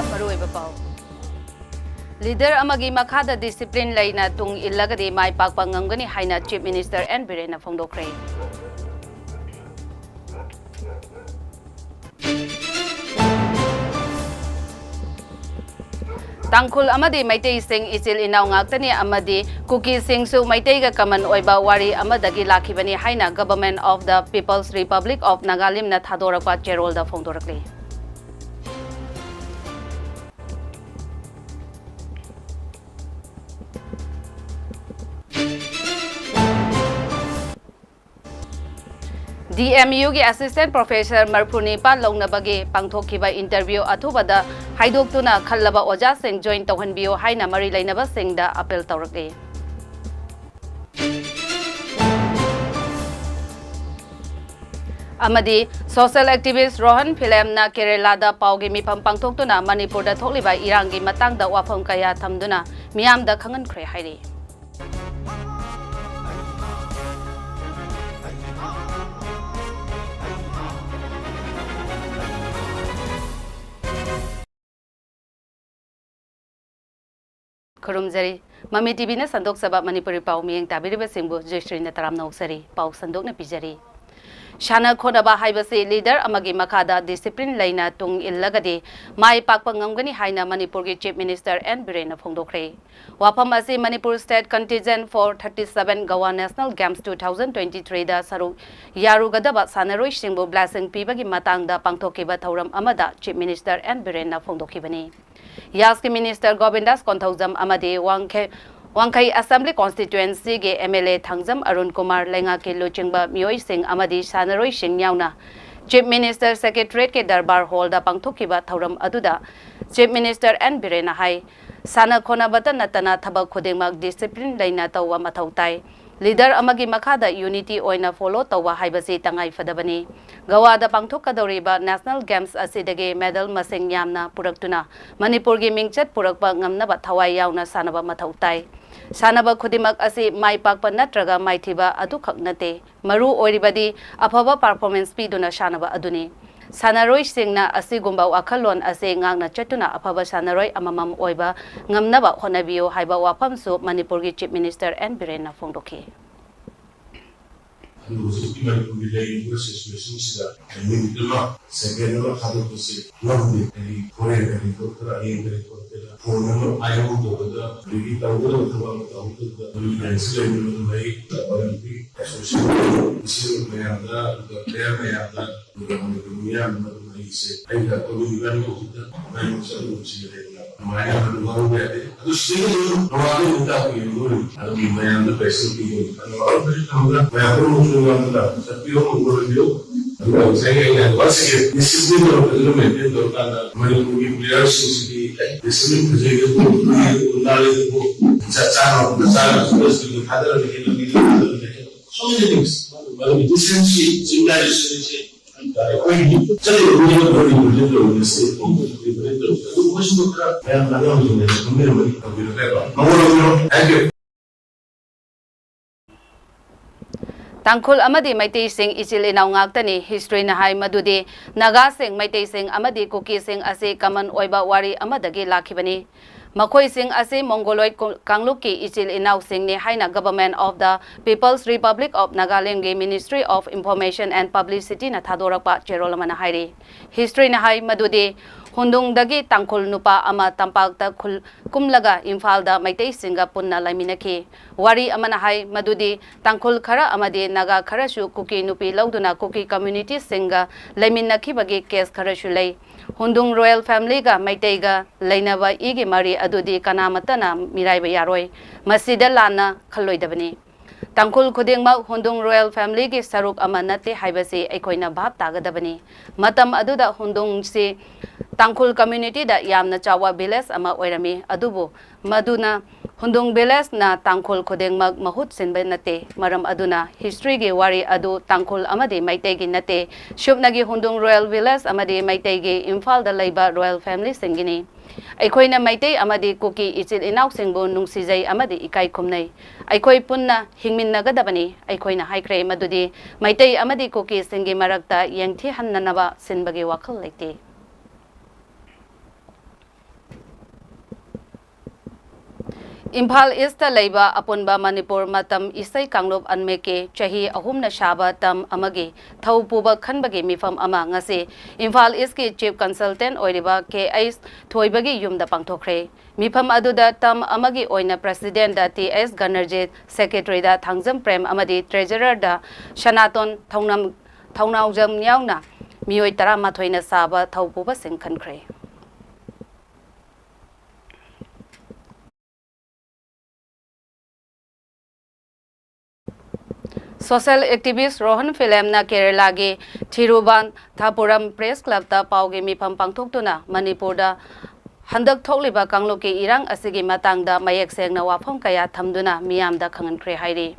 मरुइबा पाउ leader अमगी मखादा discipline लाइना तुंग इल्लगदि माइ पाकपा ngamgani haina Chief Minister N Birena phongdokre Tangkhul amadi Maitai sing isil inaw ngaktani amadi Kuki sing su Maitai ga kaman oiba wari amadagi lakhibani haina Government of the People's Republic of Nagalim na thadorakwa cherol da phongdorakle DMU की Assistant Professor Manipuri pa longnabagi pangthokiba interview athubada haidoktuna khallaba oja sing join tawhanbio haina mari lainaba singda appeal tawrakle amadi social activist Rohan Philam na Kerala da paugi mifam pangthoktuna Manipur da thokliba irangi matangda wafam kaya thamduna miyam da khangan khre hairi Kurumjari, Mami TV na sandok sabab Manipuri pau miyang tabiriba singbu JOYSHREE na taram na uksari, pau sandok na pijari. Shana khonaba haibasi leader amagi makada discipline laina tung illagadi mai pakpangamgani haina Manipur ki Chief Minister N Birena phongdokre. Wapam asi Manipur State Contingent for 37 Goa National Games 2023 da saruk yarugadaba sanaroi singbu blessing pibagi matangda pangthokiba thauram amada Chief Minister N Birena phongdokibani. Yaski Minister Govindas Konthaujam Amadi Wangkai Assembly Constituency ge MLA Thangjam Arun Kumar Lenga ke Luchingba Mioi Singh Amadi Sanaroi Singh Yauna Chief Minister Secretariat ke Darbar Hall da pangthokiba thauram aduda Chief Minister N Birena hai sana khona bata natana thabak khudingmak discipline laina tawwa mathau tai Leader amagi makada unity oina follow tawa haibasi tangai fadabani Goa da pangthokadoriba National Games asidage medal masing yamna puraktuna Manipur gi mingchat purakpa ngamnaba thawai yauna sanaba mathau tai sanaba khudimak asi mai pakpa natraga maithiba adu khaknate maru oiribadi afaba performance piduna sanaba aduni Sanaroi singna asigumba wakhalon ase ngangna chatuna afaba sanaroi amamam oiba ngamnaba honabiyo haiba wapamsu Manipur gi Chief Minister N Birena phongdokhi Tangkhul amadi Maitai sing isil inaw ngaktani history na hai madudi Naga sing Maitai sing amadi Kuki sing ase kaman oiba wari amadagi lakhibani Makhoi sing ase Mongoloid Kangluki isil inaw sing ni haina Government of the People's Republic of Nagaland ge Ministry of Information and Publicity na thadorakpa cherolama na hairi history na hai madudi Hundung dagi tangkhul nupa ama tampakta kumlaga Imphal Maitai singa punna laiminaki wari amana hai madudi tangkhul khara amadi Naga khara shu Kuki nupi lauduna Kuki community singa laiminaki bagi case khara shu lei Hundung royal family ga Maitai ga lainaba igi mari adudi kanamatana miraiba yaroi masida lana khalloidabani Tangkhul khudingmak Hundung royal family gi saruk ama nate haibasi aikoina bhab tagadabani matam aduda Hundung si Tangkhul community da yamna chawa village ama oirami adubu maduna Hundung village na Tangkhul khudingmak mahut sinba nate maram aduna history gi wari adu Tangkhul amadi Maitai gi nate shubnagi Hundung royal village amadi Maitai gi Imphal da laiba royal family singini Aikoina Maitai amadi Kuki ichil inaw singbu nungsijai amadi ikai khumnai aikoi punna hingminnagadabani aikoina haikre madudi Maitai amadi Kuki singi marakta yengthi hannanaba sinbagi wakhal leite Imphal East Laiba Apunba Manipur Matam Isai Kanglop Anmeke Chahi Ahumna Shaba Tam Amagi Thau Puba Khanbagi Mifam Ama Ngasi Imphal East ki Chief Consultant Oiriba KS Thoibagi Yumda Pangthokre Mifam Aduda Tam Amagi Oina President da TS Ganerjit Secretary da Thangjam Prem Amadi Treasurer da Shanaton Thaunaujam Yauna Mioi Tara Mathoina Saba Thau Puba Sing Khankre Social activist Rohan Film na Kerala ge Thiruvan Thapuram Press Club ta pauge mifam pangthoktuna Manipur da handak thokliba kanglo ke irang asigi matangda mayek sengna wafam kaya thamduna miyam da khangankre hairi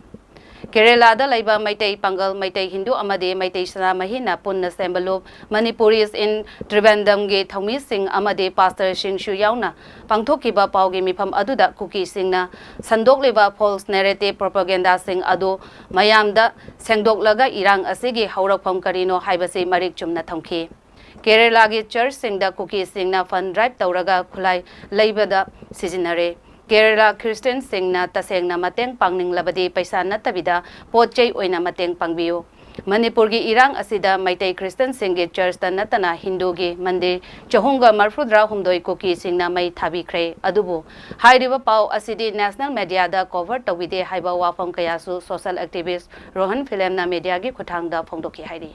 Kerala da laiba Maitai Pangal Maitai Hindu amade Maitai Sana Mahina punna sembalup Manipuris in Trivandrum ge Thomi Singh amade Pastor Singh Shu yauna pangthokiba pauge mifam aduda Kuki Singh na sandokliba false narrative propaganda Singh adu mayamda sengdoklaga irang asigi haurakpham karino haibase marik chumna thamki Kerala ge church Singh da Kuki Singh na fund drive tauraga khulai laibada sijinare Kerala Christian Singh na taseng na mateng pangning labadi paisa natabida potchei oina mateng pangbiyo Manipur gi irang asida Maitai Christian Singh ge church ta natana Hindu gi mandir chahunga marfudra humdoi Kuki Singh na mai thabikhre adubu hairiba pau asidi national media da cover tawide haiba wafam kayasu social activist Rohan Film na media gi khuthang da phongdoki hairi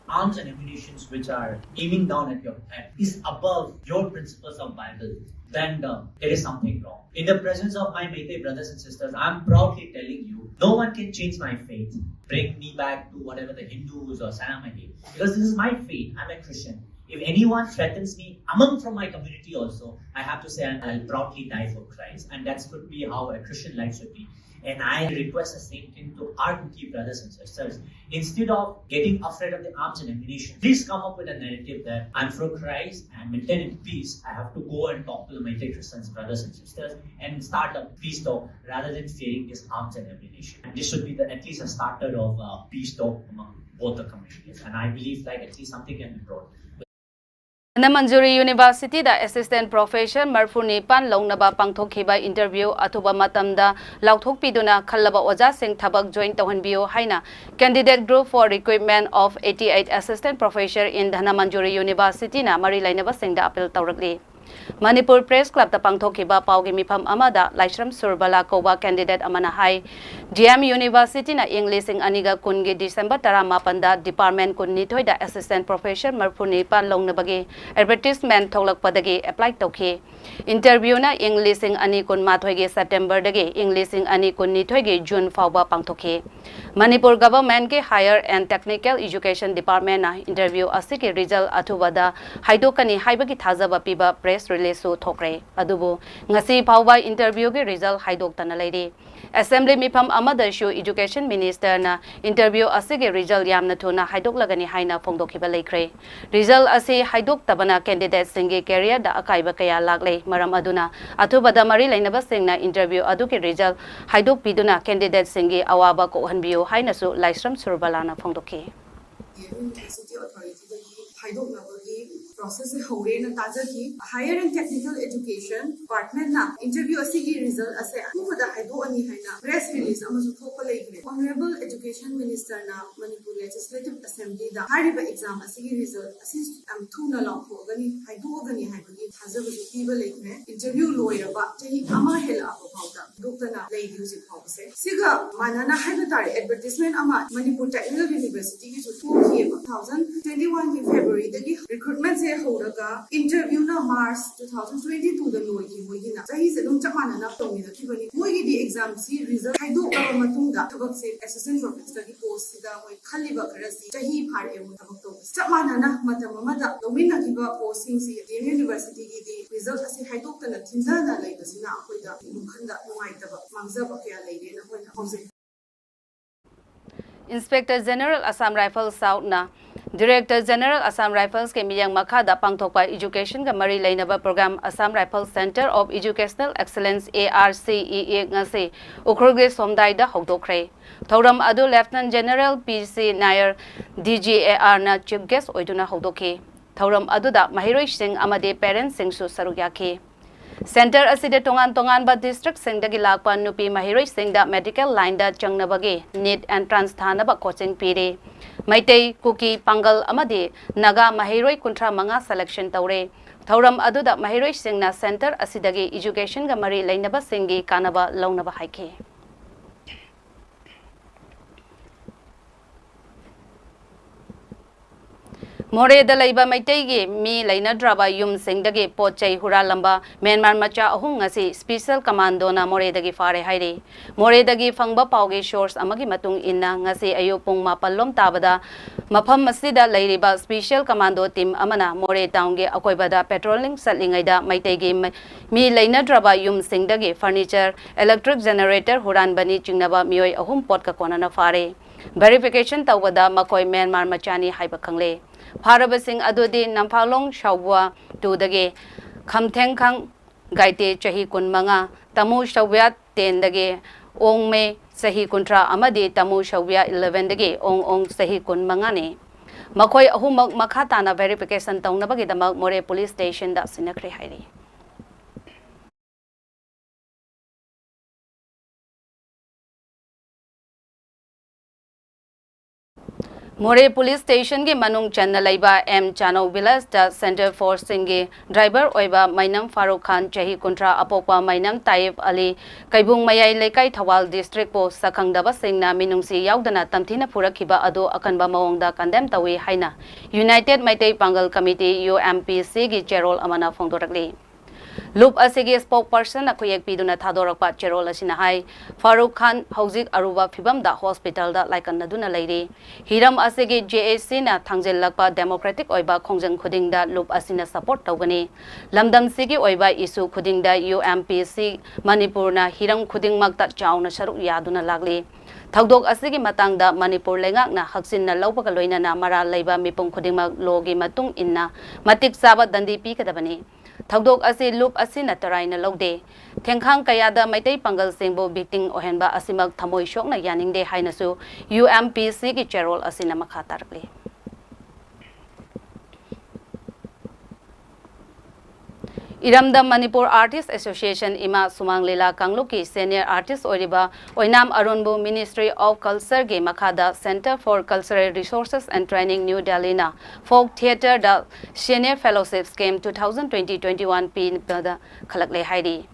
Arms and ammunitions which are aiming down at your head is above your principles of Bible, then there is something wrong. In the presence of my Meitei brothers and sisters, I'm proudly telling you, no one can change my faith, bring me back to whatever the Hindus or Sanamahi, because this is my faith. I'm a Christian. If anyone threatens me from my community also, I have to say I'll proudly die for Christ, and that should be how a Christian life should be. And I request the same thing to our Kuki brothers and sisters. Instead of getting afraid of the arms and ammunition, please come up with a narrative that I'm for Christ and maintaining peace. I have to go and talk to the Meitei Christians, brothers and sisters, and start a peace talk rather than fearing this arms and ammunition. And this should be at least a starter of peace talk among both the communities. And I believe at least something can be brought. Manipuri University da Assistant Professor Marfuni Pan Longnaba Pangthokhiba interview atuba matamda lauthokpiduna khallaba oja sing thabak join tawhanbio haina candidate group for recruitment of 88 assistant professor in Manipuri University na mari lainaba singda appeal tawrakli Manipur Press Club ta pangthokhiba paugi mifam amada Laishram Surbala koba candidate amana hai GM University na English ing aniga kungi December 18 da department kunni thoida assistant professor Marfuni Pan longnabagi advertisement thoklakpadagi apply tokhi interview na English ing ani kun mathoige September dagi English ing ani kunni thoige June fawba pangthokhi Manipur government ke higher and technical education department na interview asiki result athubada haidokani haibagi thajaba piba press release so thokre adubu ngasi phawba interview ge result haidoktana leiri assembly mifam amada shu education minister na interview asige result yamna thuna haidoklagani haina phongdokhiba leikre result asi haidok tabana candidate singe career da akaiba kaya laklei maram aduna athubada mari lainaba singna interview aduki result haidok piduna candidate singe awaba ko hanbiyo haina su Laishram Surbalana phongdokhi University Authority process higher and technical education department na interview asigi result ase da haido ani haina press release amasu thopa leigre honorable education minister na Manipur legislative assembly da hariba exam asigi result assist am thuna lampho gani haido gani haibagi thajabu piba leigre interview lawyer ba tahi ama hela abhauta doktana leigyu si phause siga manana haiba tare advertisement ama Manipur Technical University ki ju 2021 ki February dagi recruitment se horaga interview na March 2022 da loi ki moigi na sahi se dum chamana na tawni da kibani moigi di exam si result haido ka matunga thabak se assistant professor ki post da moi khaliba karasi sahi phare mu thabak to chamana na matam amada lomina kiba posting si university ki di result ase haido ka na thinda na lai basina akoi da mukhanda nuai taba mangza ba kya lai de na hoi na hause Inspector General Assam Rifles South na Director General Assam Rifles ke miyang makhada pangthokpa education ga mari lainaba program Assam Rifles Center of Educational Excellence ARCEA ngase ukhurge somdai da hokdokre thoram adu Lieutenant General PC Nair DGAR na chief guest oiduna hokdokhi thoram adu da mahiroi sing amade parents sing su saruk yakhi Center asida tongan tongan ba district singdagi lakpa nupi mahiroi singda medical line da changnabagi NEET entrance thanaba coaching piri. Maitei Kuki Pangal amadi Naga mahiroi kuntra manga selection taure. Thauram aduda mahiroi singna center asidagi education ga mari lainaba singi kanaba launaba haike. More da laiba maitegi mi laina draba yum singdagi pochai hura lamba Myanmar macha ahung ngasi special commando na more dagi fare haire. More dagi fangba pauge source amagi matung inna ngasi ayupung mapalom tabada mafam masida lairiba special commando team amana more town ge akoibada patrolling satlingaida maitegi mi laina draba yum singdagi furniture electric generator huran bani chingnaba mioi ahum pot ka konana fare. Verification tawada makoi Myanmar machani haiba khangle. Farabasing adudi Namphalong Shawwa Tudage Kamtheng Khang Gaite Chahi Kun Manga Tamu Shawya 10 dage Ong Me Sahi Kuntra Amadi Tamu Shawya 11 dage Ong Sahi Kun Manga ne Makoi Ahumak Makhatana verification tawnabagi damak More police station da sinakre hairi. More police station ge manung channa laiba M Chano Village da Center for Singe driver oiba Mainam Farooq Khan chahi kuntra apokpa Mainam Taib Ali Kaibung Mayai Lekai Thawal district po sakhangdaba singna minungsi yaudana tamthina purakhiba ado akanba mawongda condemn tawi haina United Maitai Pangal Committee UMPC gi cherol amana phongdorakli. Loop asigi spokesperson akoyek piduna thadorakpa cherol asina hai Farooq Khan hauzik aruba phibam da hospital da laikan naduna lairi hiram asigi JAC na thangjel lakpa democratic oiba khongjang khuding da loop asina support tawgani lamdam sigi oiba issue khuding da UMPC Manipur na hiram khuding makta chauna saruk yaduna lagli Thagdok asigi matang da Manipur lengak na haksin na lawpaga loina na mara laiba mipung khuding mak logi matung inna matik saba dandi pi kadabani Thagdok asi loop asina tarai na logde Thengkhang kayada Maitai Pangal singbo biting ohenba asimak thamoi shokna yaningde hainasu UMPC ki cherol asina makhatarkli Iramda Manipur Artists Association Ima Sumang Lila Kangluki Senior Artist Oriba Oinam Arunbu Ministry of Culture Ge Makhada Center for Cultural Resources and Training New Delhi na Folk Theatre da Senior Fellowship Scheme 2020-21 P da Khalakle Haidi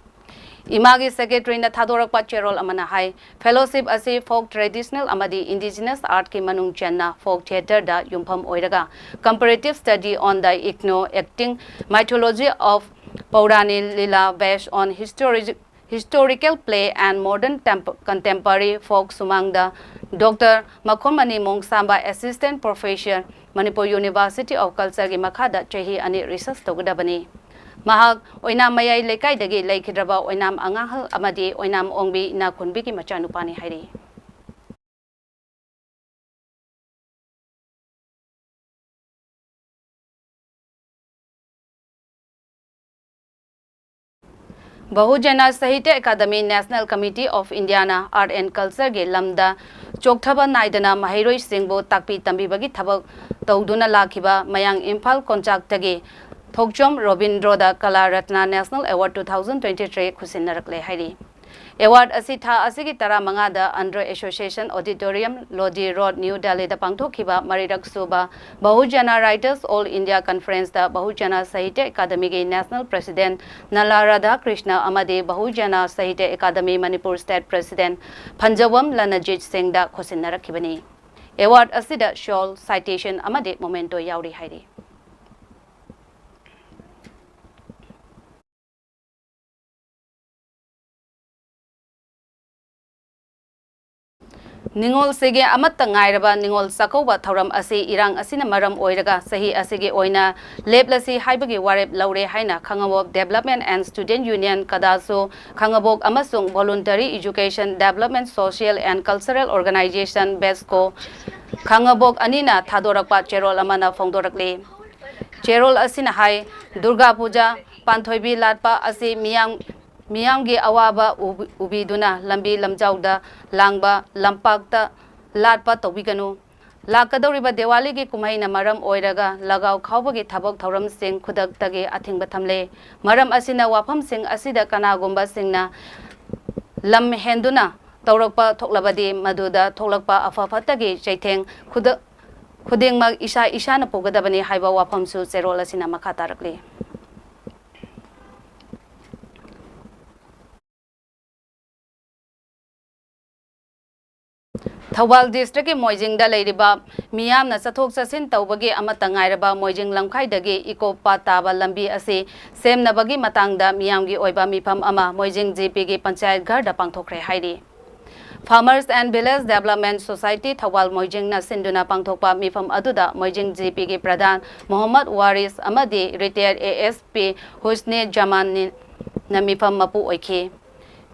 Imagi Secretary na Thadorakpa Cherol Amana Hai Fellowship asi Folk Traditional Amadi Indigenous Art ki Manung Channa Folk Theatre da Yumpham Oiraga Comparative Study on the Ethno Acting Mythology of Paurani Lila based on historical play and modern contemporary folk sumangda Dr. Makhonmani Mongsamba Assistant Professor Manipur University of Culture gi makhada chahi ani research tawgadabani Mahak oinam mayai lekai dagi laikhidraba oinam angahal amadi oinam ongbi na khunbi ki machanupani hairi Bahujana Sahitya Academy National Committee of India Art and Culture ge lamda chokthaba naidana mahiroi singbo takpi tambibagi thabak tawduna lakhiba mayang Imphal Konchak tagi Thokchom Robindroda Kala Ratna National Award 2023 khusinnarakle hairi Award asi tha asigi tara mangada under Association Auditorium Lodi Road New Delhi da pangthokhiba marirak suba Bahujana Writers All India Conference da Bahujana Sahitya Academy ge National President Nala Radha Krishna amade Bahujana Sahitya Academy Manipur State President Panjawam Lanajit Singh da khosinnarakibani Award asida shawl citation amade momento yauri hairi Ningol sege amatta ngairaba ningol sakauba thauram ase irang asina maram oiraga sahi asege oina leblasi haibagi warep laure haina Khangabok Development and Student Union kadaso Khangabok amasung Voluntary Education Development Social and Cultural Organization BESCO Khangabok anina thadorakpa cherol amana phongdorakle cherol asina hai Durga Puja Panthoibi latpa ase Miyamgi awaba ubiduna lambi lamjauda langba lampakta latpa tobiganu Lakadoriba Diwali gi kumai na maram oiraga lagaw khawbagi thabok thoram sing khudak tagi athingba thamle maram asina wafam sing asida kanagumba singna lam henduna tawrakpa thoklabadi maduda thoklakpa afafatagi chaitheng khudeng mag isa na pogadabani haiba wafam su serol asina makha tarakli Thawal district Moijing da leiriba miyam na sathok sasin tawbagi amata ngairaba Moijing lamkhai dagi iko pataba lambi ase semnabagi matangda miyamgi oiba mifam ama Moijing GP gi panchayat ghar da pangthokre hairi Farmers and Village Development Society Thawal Moijing na sinduna pangthokpa mifam aduda Moijing GP gi pradhan Muhammad Waris amadi retired ASP Husne Jaman na mifam mapu oikhe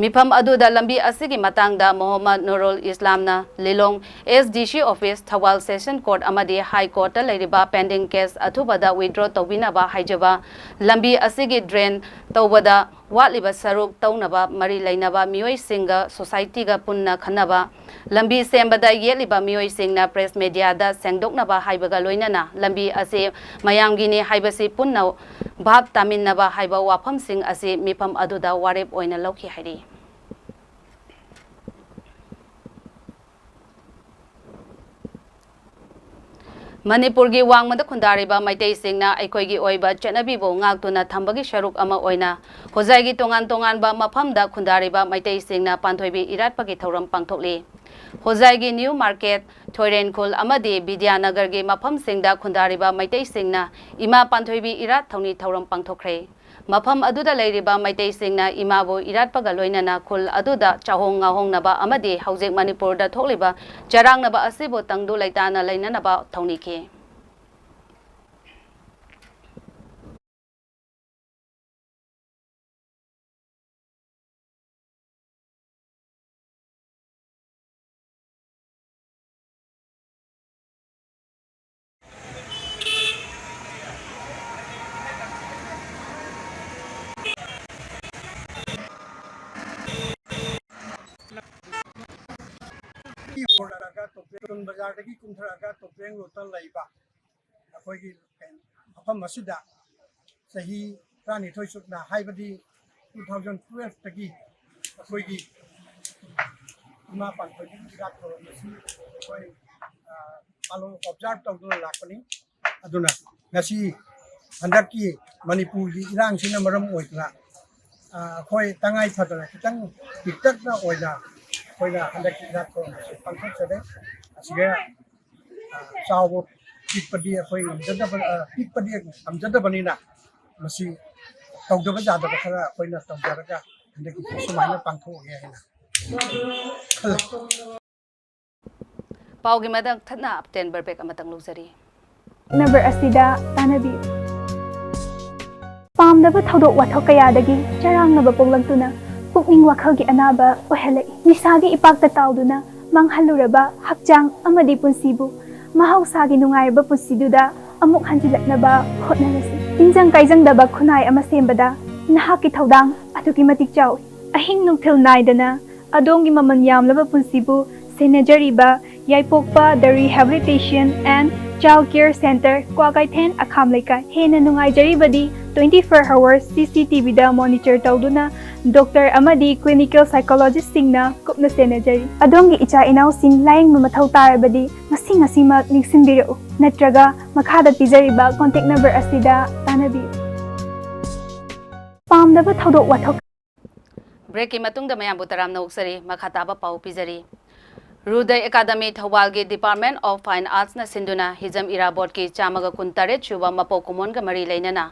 Mifam aduda lambi asigi matangda Muhammad Nurul Islam na Lilong SDC Office Thawal Session Court amadi High Court leiriba pending case athubada withdraw tawinaba haijaba lambi asigi drain tawbada watliba saruk tawnaba mari lainaba mioi singa society ga punna khanaba lambi sembada yeliba mioi singna press media da sengdoknaba haibaga loinana lambi ase mayamgi ni haibasi punna bhab taminaba haiba wafam sing ase mifam aduda warep oina lokhi hairi Manipur gi wangmada khundariba maitai singna aikoi gi oiba chanabi bo ngaktuna thambagi sharuk ama oina hojai gi tongan ba mafamda khundariba maitai singna panthoibi iratpagi thoram pangthokli hojai gi new market thoirenkhul amadi Vidyanagar gi mafam singda khundariba maitai singna ima panthoibi irat thongni thoram pangthokre mafam aduda leiriba maitai singna ima bo iratpaga loinana khul aduda chahong ngahong naba amadi haujek Manipur da thokliba charang naba asibo tangdu laitana lainanaba thonike Bazar dagi kumtharaga topeng lotal laiba akhoi afam asida sahi rani thoi sukna haibadi 2012 dagi akhoi gi ima pan thoi rak thoi masi akhoi alo observe tawduna lakani aduna ngasi handaki Manipur gi irang sina maram oitna akhoi tangai phadana kitang tiktak na oina koina handaki rak thoi pangthak sade asiga sawo pikpadi akhoi pikpadi amjadabanina masi tawdaba jadaba khara akhoi na tawjaraga handaki sumaina pangthoge haina Paugi madang thana upten berbek amatang luzari number asida tanabi pamdaba thodok wathok kayadagi charangnaba poglantuna pukning wakhalgi anaba ohelai nisagi ipakta tawduna manghaluraba hakjang amadi punsibu mahausagi nungairba punsiduda amuk hanjilaknaba hotnarasi tinjang kaijangdaba khunai ama sembada nahaki thodang atuki matik chaw ahing nungthil naidana adongi maman yamlaba punsibu senajariba yaipokpa the rehabilitation and child care center kwagaithen akham laikai hena nungai jaribadi 24 hours CCTV da monitor tawduna doctor amadi clinical psychologist singna kupna senajari adongi icha inau sing laing mathau tarabadi ngasi mak ningsinbiru natraga makhada pijariba contact number asida tanabi pamdaba thodok wathok break ki matungda mayam butaram na uksari makhataba pau pijari Ruday Academy Thawalgi Department of Fine Arts na sinduna hijam irabot ki chamaga kuntare chuba mapo kumon ga mari leinana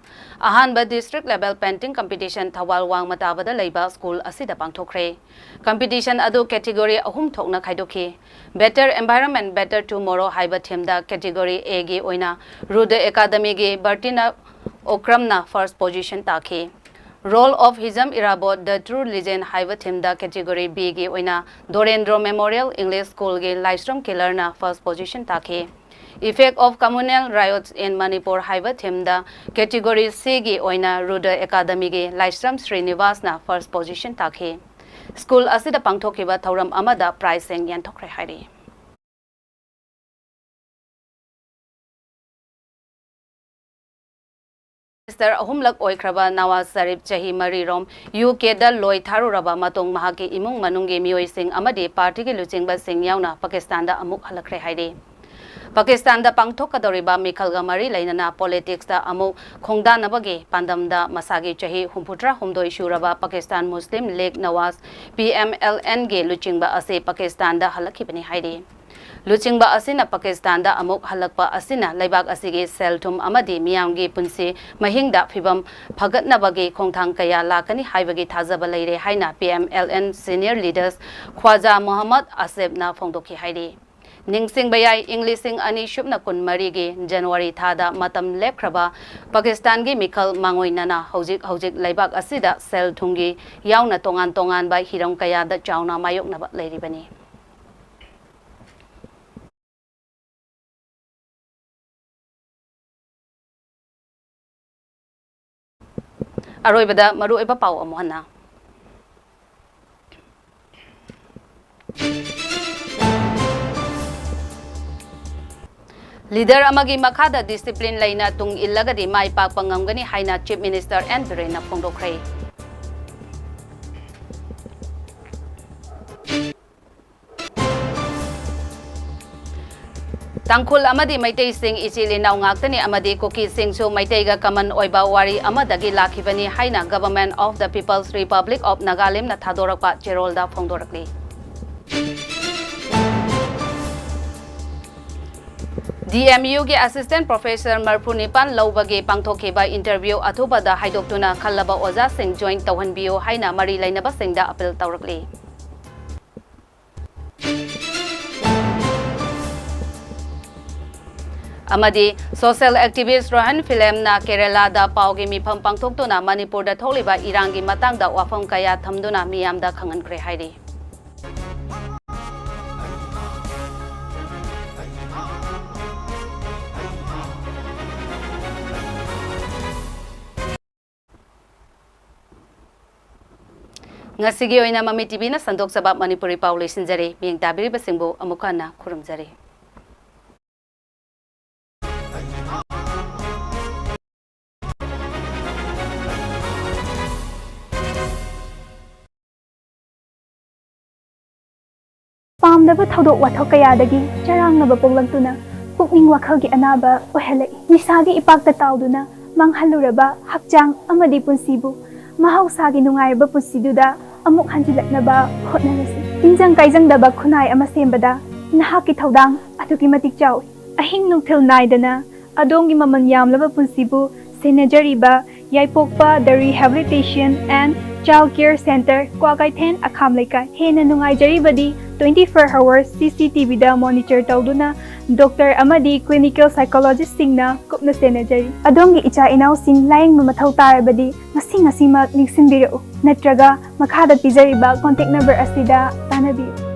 ahanba district level painting competition Thawal wang matabada leiba school asida pangthokre competition adu category ahum thokna khaidokhi better environment better tomorrow haiba themda category A gi oina Ruday Academy gi Bertina Okramna first position takhi Role of Hizam Irabot the True Legend Haiva Themda category B gi oina Dorendro Memorial English School gi Livestream Killer na first position takhe Effect of communal riots in Manipur Haiva Themda category C gi oina Ruder Academy gi Livestream Srinivas na first position takhe School asida pangthokiba thauram amada prize seng yan thokre hairi Minister ahumlak oikraba Nawaz Sharif chahi marirom UK da loi tharuraba matong mahaki imung manunggi mioi sing amadi party ki luchingba sing yauna Pakistan da amuk halakre haide Pakistan da pangthokadoriba mikhalga mari lainana politics da amuk khongdanabagi pandamda masagi chahi humputra humdoi shuraba Pakistan Muslim League Nawaz PMLN ge luchingba ase Pakistan da halakibani haide Luchingba asina Pakistan da amuk halakpa asina laibak asigi seltum amadi miyamgi punsi mahingda phibam phagatnabagi khongthang kaya lakani haibagi thajaba leire haina PMLN senior leaders Khwaja Muhammad Asif na phongdokhi haide Ningsing bayai Englising ani shubna kun marigi January thada matam lepkraba Pakistan gi mikhal mangoinana hojik laibak asida sel thungi yauna tongan bai hirong kaya da chauna mayok na leiribani Aroibada maru eba pau amuhana Leader amagi makada discipline laina tung illagadi mai pak pangamgani haina Chief Minister N Biren na phongdokhrei Tangkhul amadi Maitei Singh ichilinaw ngaktani amadi Kuki Singh su Maiteiga kaman oiba wari amadagi lakhibani haina Government of the People's Republic of Nagaland na thadorakpa cherolda phongdorakli DMU ge Assistant Professor Marpunipan Laubagi pangthokhiba interview athubada haidoktuna khallaba oja sing join tawhanbio haina mari lainaba singda appeal tawrakli Amadi social activist Rohan film na Kerala da paugi mifam pangthoktuna Manipur da tholiba irangi matangda wafam kaya thamduna miyamda khangankre haidi Ngasigi oina Mami TV na sandok sabab Manipuri Pauli sinjari miyang tabiri basingbo amukana kurumjari Pamdaba thodok wathok kayadagi charangnaba poglangtuna pukning wakhagi anaba ohelai nisagi ipakta tawduna manghaluraba hakjang amadi punsibu mahausagi nungairba punsiduda amuk hanjilaknaba hotnarasi tinjang kaijangdaba khunai ama sembada nahaki thodang atuki matik chawi ahing nungthil naidana adongi maman yamlaba punsibu senajariba yaipokpa the Rehabilitation and Child Care Center Kwagaithen Akham Laikai hena nungai jaribadi 24 hours CCTV da monitor tawduna Dr. Amadi Clinical Psychologist singna kupna senajari adongi icha inaw sing laing mathau tarabadi ngasi mak ningsinbirau natraga makhada pijariba contact number asida tanabi